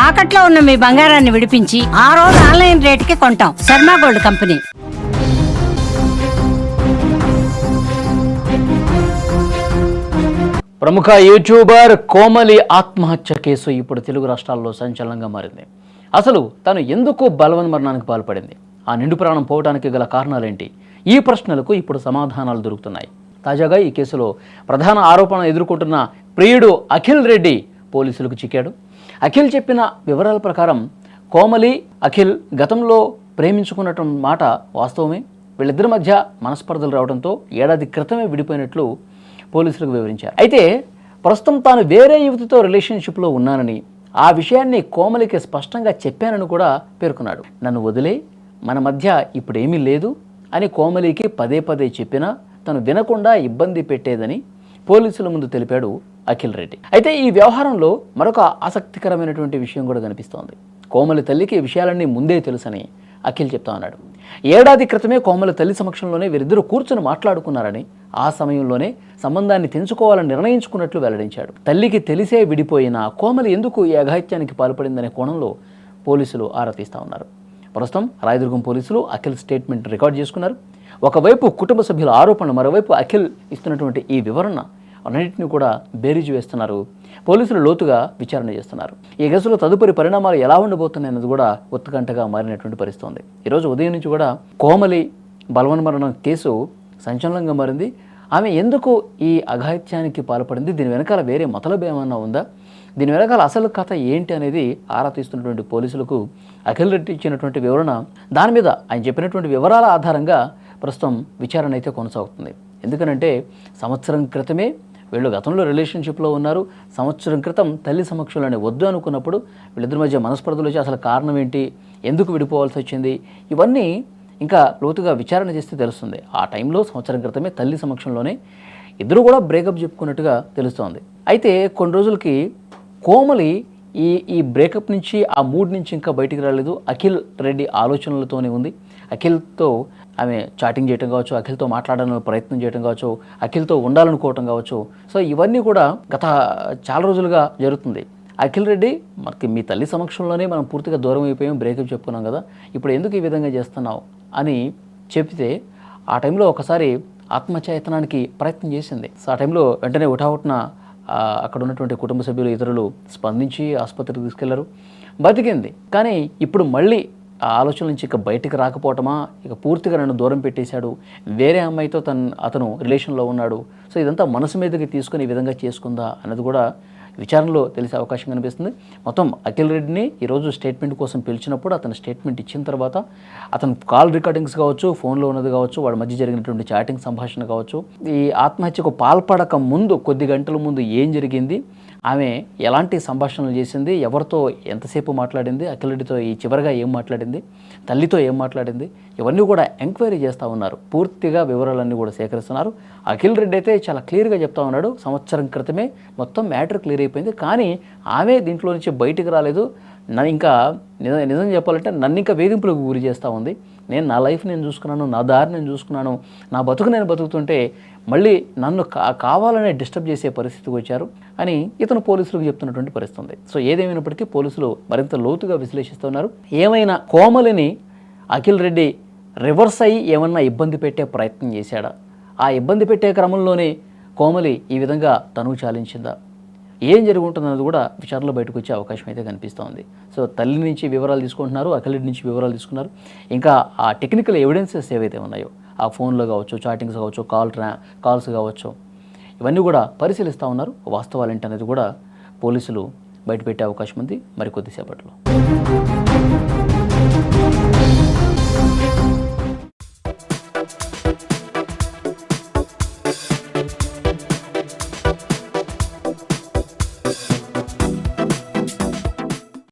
తాకట్లో ఉన్న మీ బంగారాన్ని విడిపించి ఆ రోజు ఆన్లైన్ రేటుకి కొంటాం. Sharma gold company. ప్రముఖ యూట్యూబర్ కోమలి ఆత్మహత్య కేసు ఇప్పుడు తెలుగు రాష్ట్రాల్లో సంచలనంగా మారింది. అసలు తను ఎందుకు బలవన్మరణానికి పాల్పడింది, ఆ నిండు ప్రాణం పోవడానికి గల కారణాలేంటి, ఈ ప్రశ్నలకు ఇప్పుడు సమాధానాలు దొరుకుతున్నాయి. తాజాగా ఈ కేసులో ప్రధాన ఆరోపణ ఎదుర్కొంటున్న ప్రియుడు అఖిల్ రెడ్డి పోలీసులకు చిక్కాడు. అఖిల్ చెప్పిన వివరాల ప్రకారం కోమలి, అఖిల్ గతంలో ప్రేమించుకున్నటువంటి మాట వాస్తవమే. వీళ్ళిద్దరి మధ్య మనస్పర్ధలు రావడంతో ఏడాది క్రితమే విడిపోయినట్లు పోలీసులకు వివరించారు. అయితే ప్రస్తుతం తాను వేరే యువతితో రిలేషన్షిప్లో ఉన్నానని, ఆ విషయాన్ని కోమలికి స్పష్టంగా చెప్పానని కూడా పేర్కొన్నాడు. నన్ను వదిలే, మన మధ్య ఇప్పుడేమీ లేదు అని కోమలికి పదే పదే చెప్పినా తను వినకుండా ఇబ్బంది పెట్టేదని పోలీసుల ముందు తెలిపాడు అఖిల్ రెడ్డి. అయితే ఈ వ్యవహారంలో మరొక ఆసక్తికరమైనటువంటి విషయం కూడా కనిపిస్తోంది. కోమలి తల్లికి ఈ విషయాలన్నీ ముందే తెలుసని అఖిల్ చెప్తా ఉన్నాడు. ఏడాది క్రితమే కోమలి తల్లి సమక్షంలోనే వీరిద్దరూ కూర్చుని మాట్లాడుకున్నారని, ఆ సమయంలోనే సంబంధాన్ని తెంచుకోవాలని నిర్ణయించుకున్నట్లు వెల్లడించాడు. తల్లికి తెలిసే విడిపోయిన కోమలి ఎందుకు ఈ అఘాయిత్యానికి పాల్పడిందనే కోణంలో పోలీసులు ఆరా తీస్తా ఉన్నారు. ప్రస్తుతం రాయదుర్గం పోలీసులు అఖిల్ స్టేట్మెంట్ రికార్డ్ చేసుకున్నారు. ఒకవైపు కుటుంబ సభ్యుల ఆరోపణ, మరోవైపు అఖిల్ ఇస్తున్నటువంటి ఈ వివరణ అన్నింటినీ కూడా బేరీజు వేస్తున్నారు. పోలీసులు లోతుగా విచారణ చేస్తున్నారు. ఈ కేసులో తదుపరి పరిణామాలు ఎలా ఉండబోతున్నాయన్నది కూడా ఉత్కంఠగా మారినటువంటి పరిస్థితి ఉంది. ఈరోజు ఉదయం నుంచి కూడా కోమలి బలవన్మరణం కేసు సంచలనంగా మారింది. ఆమె ఎందుకు ఈ అఘాయిత్యానికి పాల్పడింది, దీని వెనకాల వేరే మతలబు ఏమన్నా ఉందా, దీని వెనకాల అసలు కథ ఏంటి అనేది ఆరా తీస్తున్నటువంటి పోలీసులకు అఖిల్ రెడ్డి ఇచ్చినటువంటి వివరణ, దాని మీద ఆయన చెప్పినటువంటి వివరాల ఆధారంగా ప్రస్తుతం విచారణ అయితే కొనసాగుతుంది. ఎందుకనంటే సంవత్సరం క్రితమే వీళ్ళు గతంలో రిలేషన్షిప్లో ఉన్నారు. సంవత్సరం క్రితం తల్లి సమక్షంలోనే వద్దు అనుకున్నప్పుడు వీళ్ళిద్దరి మధ్య మనస్పర్ధలు వచ్చి అసలు కారణం ఏంటి, ఎందుకు విడిపోవాల్సి వచ్చింది, ఇవన్నీ ఇంకా లోతుగా విచారణ చేస్తే తెలుస్తుంది. ఆ టైంలో సంవత్సరం క్రితమే తల్లి సమక్షంలోనే ఇద్దరు కూడా బ్రేకప్ చెప్పుకున్నట్టుగా తెలుస్తోంది. అయితే కొన్ని రోజులకి కోమలి ఈ బ్రేకప్ నుంచి, ఆ మూడ్ నుంచి ఇంకా బయటికి రాలేదు. అఖిల్ రెడ్డి ఆలోచనలతోనే ఉంది. అఖిల్తో ఆమె చాటింగ్ చేయడం కావచ్చు, అఖిల్తో మాట్లాడాలని ప్రయత్నం చేయడం కావచ్చు, అఖిల్తో ఉండాలనుకోవటం కావచ్చు. సో ఇవన్నీ కూడా గత చాలా రోజులుగా జరుగుతుంది. అఖిల్ రెడ్డి, మనకి మీ తల్లి సమక్షంలోనే మనం పూర్తిగా దూరం అయిపోయాం, బ్రేకప్ చెప్పుకున్నాం కదా, ఇప్పుడు ఎందుకు ఈ విధంగా చేస్తున్నావు అని చెప్తే ఆ టైంలో ఒకసారి ఆత్మహత్యాయత్నానికి ప్రయత్నం చేసింది. సో ఆ టైంలో వెంటనే ఉటావుట్న అక్కడ ఉన్నటువంటి కుటుంబ సభ్యులు, ఇతరులు స్పందించి ఆసుపత్రికి తీసుకెళ్లారు, బతికింది. కానీ ఇప్పుడు మళ్ళీ ఆ ఆలోచన నుంచి ఇక బయటికి రాకపోవటమా, ఇక పూర్తిగా నన్ను దూరం పెట్టేశాడు, వేరే అమ్మాయితో అతను రిలేషన్లో ఉన్నాడు, సో ఇదంతా మనసు మీదకి తీసుకుని ఈ విధంగా చేసుకుందా అన్నది కూడా విచారణలో తెలిసే అవకాశం కనిపిస్తుంది. మొత్తం అఖిల్ రెడ్డిని ఈరోజు స్టేట్మెంట్ కోసం పిలిచినప్పుడు అతను స్టేట్మెంట్ ఇచ్చిన తర్వాత అతను కాల్ రికార్డింగ్స్ కావచ్చు, ఫోన్లో ఉన్నది కావచ్చు, వాడి మధ్య జరిగినటువంటి చాటింగ్ సంభాషణ కావచ్చు, ఈ ఆత్మహత్యకు పాల్పడక ముందు కొద్ది గంటల ముందు ఏం జరిగింది, ఆమె ఎలాంటి సంభాషణలు చేసింది, ఎవరితో ఎంతసేపు మాట్లాడింది, అఖిల్ రెడ్డితో ఈ చివరిగా ఏం మాట్లాడింది, తల్లితో ఏం మాట్లాడింది, ఇవన్నీ కూడా ఎంక్వైరీ చేస్తూ ఉన్నారు. పూర్తిగా వివరాలన్నీ కూడా సేకరిస్తున్నారు. అఖిల్ రెడ్డి అయితే చాలా క్లియర్గా చెప్తా ఉన్నాడు, సంవత్సరం క్రితమే మొత్తం మ్యాటర్ క్లియర్ అయిపోయింది, కానీ ఆమె దీంట్లో నుంచి బయటికి రాలేదు, నన్ను ఇంకా నిజం చెప్పాలంటే నన్ను ఇంకా వేధింపులకు గురి చేస్తూ ఉంది, నేను నా లైఫ్ నేను చూసుకున్నాను, నా దారి నేను చూసుకున్నాను, నా బతుకు నేను బతుకుతుంటే మళ్ళీ నన్ను కావాలనే డిస్టర్బ్ చేసే పరిస్థితికి వచ్చారు అని ఇతను పోలీసులకు చెప్తున్నటువంటి పరిస్థితి ఉంది. సో ఏదేమైనప్పటికీ పోలీసులు మరింత లోతుగా విశ్లేషిస్తున్నారు. ఏమైనా కోమలిని అఖిల్ రెడ్డి రివర్స్ అయ్యి ఏమన్నా ఇబ్బంది పెట్టే ప్రయత్నం చేశాడా, ఆ ఇబ్బంది పెట్టే క్రమంలోనే కోమలి ఈ విధంగా తనువు చాలించిందా, ఏం జరుగుతుందన్నది కూడా విచారణలో బయటకు వచ్చే అవకాశం అయితే కనిపిస్తోంది. సో తల్లి నుంచి వివరాలు తీసుకుంటున్నారు, అఖిల్ రెడ్డి నుంచి వివరాలు తీసుకున్నారు. ఇంకా ఆ టెక్నికల్ ఎవిడెన్సెస్ ఏవైతే ఉన్నాయో, ఆ ఫోన్లో కావచ్చు, చాటింగ్స్ కావచ్చు, కాల్స్ కావచ్చు, ఇవన్నీ కూడా పరిశీలిస్తూ ఉన్నారు. వాస్తవాలు ఏంటనేది కూడా పోలీసులు బయటపెట్టే అవకాశం ఉంది మరి కొద్దిసేపట్లో.